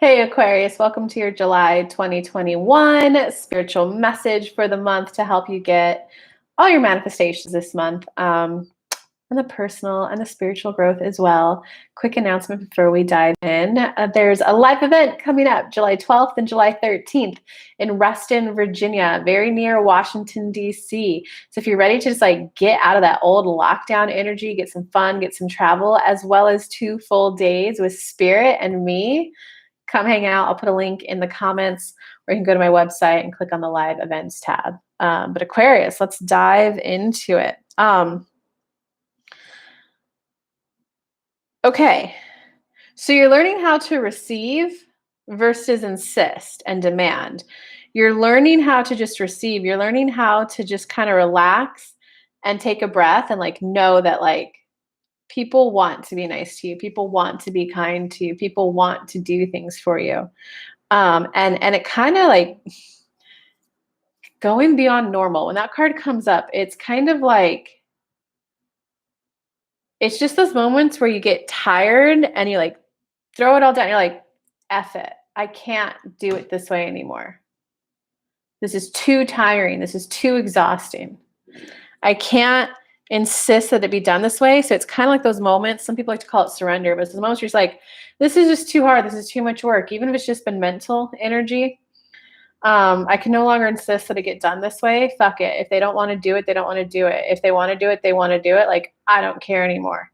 Hey Aquarius, welcome to your July 2021 spiritual message for the month to help you get all your manifestations this month, and the personal and the spiritual growth as well. Quick announcement before we dive in. There's a live event coming up July 12th and July 13th in Reston, Virginia, very near Washington, D.C. So if you're ready to just like get out of that old lockdown energy, get some fun, get some travel, as well as 2 full days with Spirit and me, come hang out. I'll put a link in the comments, or you can go to my website and click on the live events tab. But Aquarius, let's dive into it. Okay, so you're learning how to receive versus insist and demand. You're learning how to just receive. You're learning how to just kind of relax and take a breath and like know that like people want to be nice to you. People want to be kind to you. People want to do things for you. And it kind of like going beyond normal. When that card comes up, it's kind of like, it's just those moments where you get tired and you like throw it all down. You're like, F it. I can't do it this way anymore. This is too tiring. This is too exhausting. I can't insist that it be done this way. So it's kind of like those moments, some people like to call it surrender, but it's those moments where you're just like, this is just too hard. This is too much work. Even if it's just been mental energy, I can no longer insist that it get done this way. Fuck it. If they don't want to do it, they don't want to do it. If they want to do it, they want to do it. Like, I don't care anymore.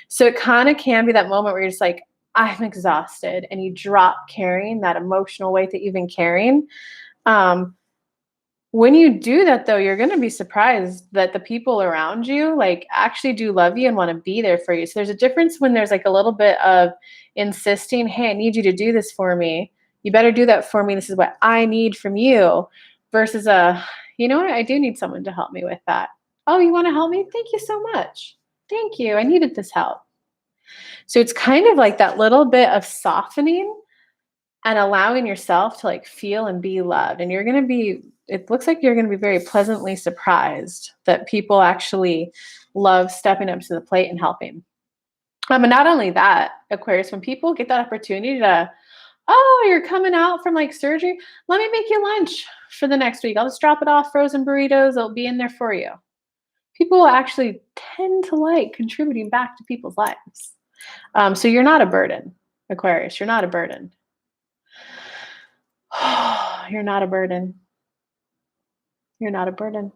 So it kind of can be that moment where you're just like, I'm exhausted, and you drop carrying that emotional weight that you've been carrying. When you do that, though, you're going to be surprised that the people around you like actually do love you and want to be there for you. So there's a difference when there's like a little bit of insisting, hey, I need you to do this for me. You better do that for me. This is what I need from you, versus you know what? I do need someone to help me with that. Oh, you want to help me? Thank you so much. Thank you. I needed this help. So it's kind of like that little bit of softening and allowing yourself to like feel and be loved. And you're going to be, it looks like you're going to be very pleasantly surprised that people actually love stepping up to the plate and helping. And not only that, Aquarius, when people get that opportunity to, oh, you're coming out from like surgery, let me make you lunch for the next week. I'll just drop it off, frozen burritos. They'll be in there for you. People actually tend to like contributing back to people's lives. So you're not a burden, Aquarius. You're not a burden. You're not a burden. You're not a burden.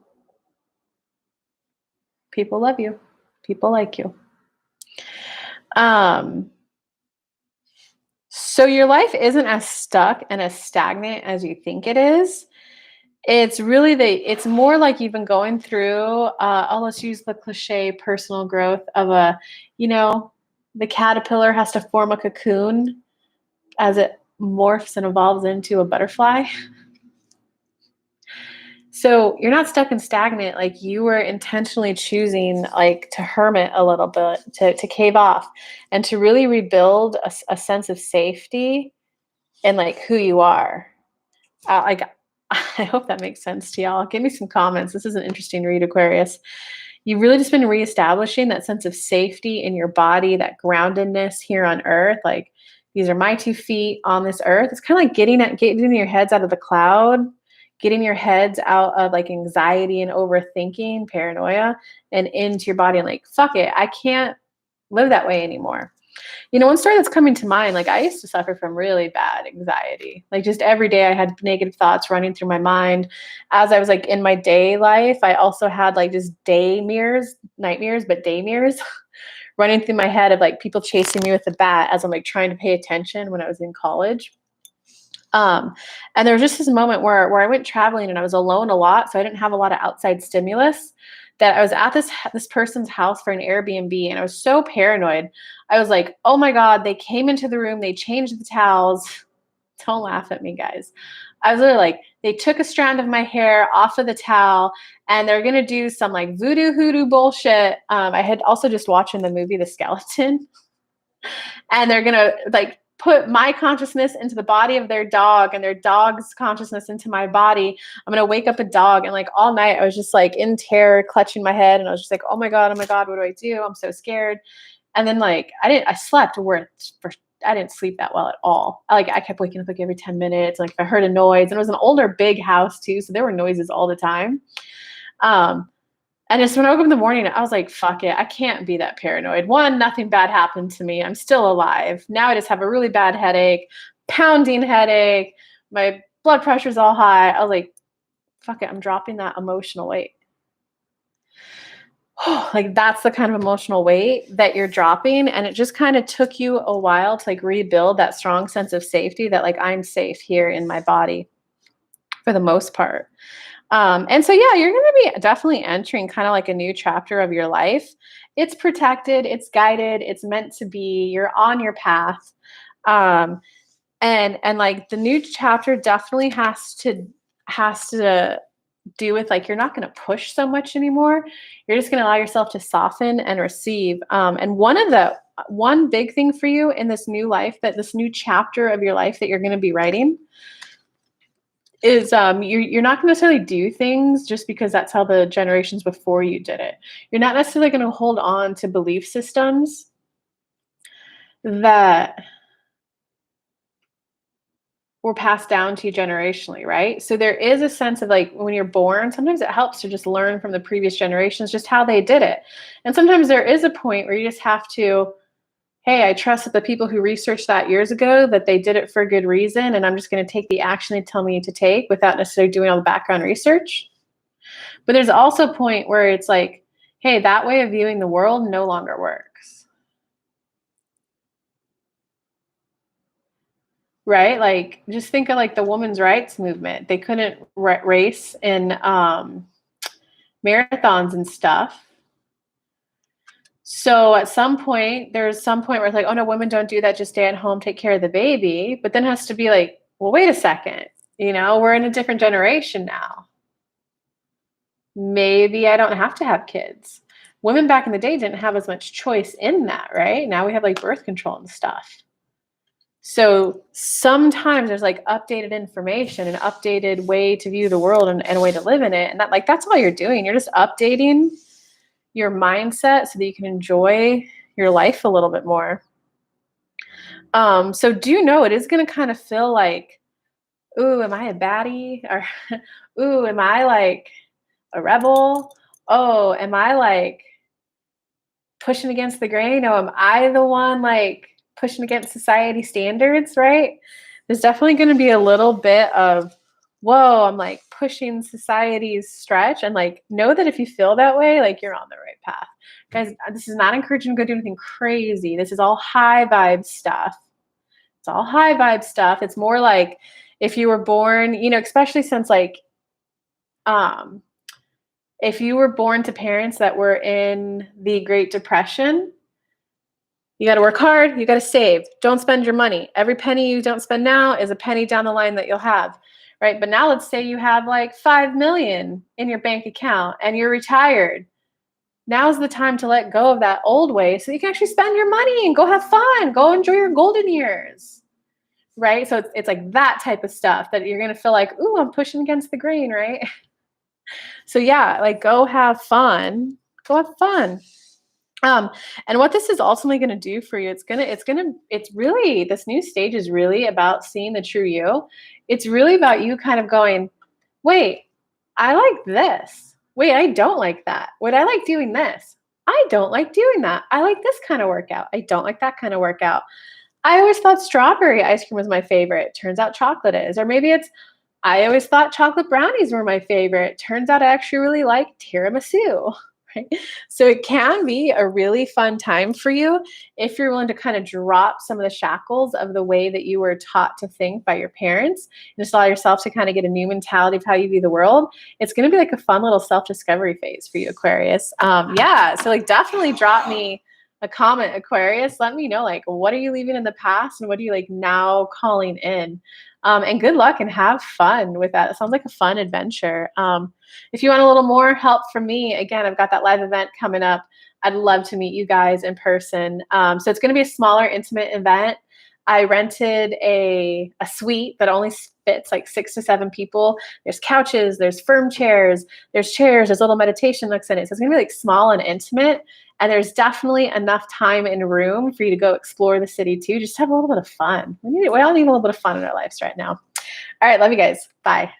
People love you. People like you. So your life isn't as stuck and as stagnant as you think it is. It's really it's more like you've been going through, let's use the cliche personal growth of the caterpillar has to form a cocoon as it morphs and evolves into a butterfly. So you're not stuck and stagnant. Like, you were intentionally choosing like to hermit a little bit, to cave off, and to really rebuild a sense of safety in like who you are. Like, I hope that makes sense to y'all. Give me some comments. This is an interesting read, Aquarius. You've really just been reestablishing that sense of safety in your body, that groundedness here on earth. Like, these are my 2 feet on this earth. It's kind of like getting your heads out of the cloud, getting your heads out of like anxiety and overthinking, paranoia, and into your body and like, fuck it, I can't live that way anymore. One story that's coming to mind, like, I used to suffer from really bad anxiety. Like, just every day I had negative thoughts running through my mind. As I was like in my day life, I also had like just nightmares, but day mirrors running through my head of like people chasing me with a bat as I'm like trying to pay attention when I was in college. And there was just this moment where I went traveling and I was alone a lot. So I didn't have a lot of outside stimulus, that I was at this person's house for an Airbnb, and I was so paranoid. I was like, oh my God, they came into the room, they changed the towels. Don't laugh at me, guys. I was literally like, they took a strand of my hair off of the towel and they're going to do some like voodoo hoodoo bullshit. I had also just watching the movie The Skeleton, and they're going to like put my consciousness into the body of their dog and their dog's consciousness into my body. I'm going to wake up a dog. And like all night I was just like in terror, clutching my head. And I was just like, oh my God, what do I do? I'm so scared. And then like, I slept for didn't sleep that well at all. I kept waking up like every 10 minutes. Like if I heard a noise, and it was an older, big house too, so there were noises all the time. Um, and just when I woke up in the morning, I was like, fuck it, I can't be that paranoid. One, nothing bad happened to me. I'm still alive. Now I just have a really bad headache, pounding headache. My blood pressure's all high. I was like, fuck it, I'm dropping that emotional weight. Like that's the kind of emotional weight that you're dropping. And it just kind of took you a while to like rebuild that strong sense of safety that like I'm safe here in my body for the most part. And so, yeah, you're going to be definitely entering kind of like a new chapter of your life. It's protected, it's guided, it's meant to be, you're on your path. Um, and like the new chapter definitely has to do with like you're not going to push so much anymore. You're just going to allow yourself to soften and receive. And one big thing for you in this new life, that this new chapter of your life that you're going to be writing, is you're not going to necessarily do things just because that's how the generations before you did it. You're not necessarily going to hold on to belief systems that were passed down to you generationally, right? So there is a sense of like when you're born, sometimes it helps to just learn from the previous generations just how they did it. And sometimes there is a point where you just have to, hey, I trust that the people who researched that years ago, that they did it for a good reason, and I'm just going to take the action they tell me to take without necessarily doing all the background research. But there's also a point where it's like, hey, that way of viewing the world no longer works. Right? Like, just think of like the women's rights movement. They couldn't race in marathons and stuff. So at some point, there's some point where it's like, oh no, women don't do that. Just stay at home, take care of the baby. But then it has to be like, well, wait a second. We're in a different generation now. Maybe I don't have to have kids. Women back in the day didn't have as much choice in that, right? Now we have like birth control and stuff. So sometimes there's like updated information, an updated way to view the world and a way to live in it. And that's all you're doing. You're just updating your mindset so that you can enjoy your life a little bit more. So do know it is going to kind of feel like, ooh, am I a baddie? Or, ooh, am I like a rebel? Oh, am I like pushing against the grain? Oh, am I the one like pushing against society standards, right? There's definitely going to be a little bit of, whoa, I'm like pushing society's stretch. And like, know that if you feel that way, like you're on the right path. Guys, this is not encouraging to go do anything crazy. This is all high vibe stuff. It's all high vibe stuff. It's more like if you were born, especially since like, if you were born to parents that were in the Great Depression, you got to work hard. You got to save. Don't spend your money. Every penny you don't spend now is a penny down the line that you'll have, right? But now let's say you have like 5 million in your bank account and you're retired. Now's the time to let go of that old way so you can actually spend your money and go have fun. Go enjoy your golden years, right? So it's like that type of stuff that you're going to feel like, ooh, I'm pushing against the grain, right? So yeah, like go have fun. Go have fun. And what this is ultimately going to do for you, it's really, this new stage is really about seeing the true you. It's really about you kind of going, wait, I like this. Wait, I don't like that. Wait, I like doing this. I don't like doing that. I like this kind of workout. I don't like that kind of workout. I always thought strawberry ice cream was my favorite. Turns out chocolate is. Or maybe it's, I always thought chocolate brownies were my favorite. Turns out I actually really like tiramisu. Right? So it can be a really fun time for you if you're willing to kind of drop some of the shackles of the way that you were taught to think by your parents and just allow yourself to kind of get a new mentality of how you view the world. It's going to be like a fun little self-discovery phase for you, Aquarius. Yeah, so like definitely drop me a comment, Aquarius. Let me know, like, what are you leaving in the past and what are you like now calling in? And good luck and have fun with that. It sounds like a fun adventure. If you want a little more help from me, again, I've got that live event coming up. I'd love to meet you guys in person. So it's going to be a smaller, intimate event. I rented a suite that only fits like 6 to 7 people. There's couches, there's firm chairs, there's little meditation nooks in it. So it's gonna be like small and intimate. And there's definitely enough time and room for you to go explore the city too. Just have a little bit of fun. We all need a little bit of fun in our lives right now. All right, love you guys. Bye.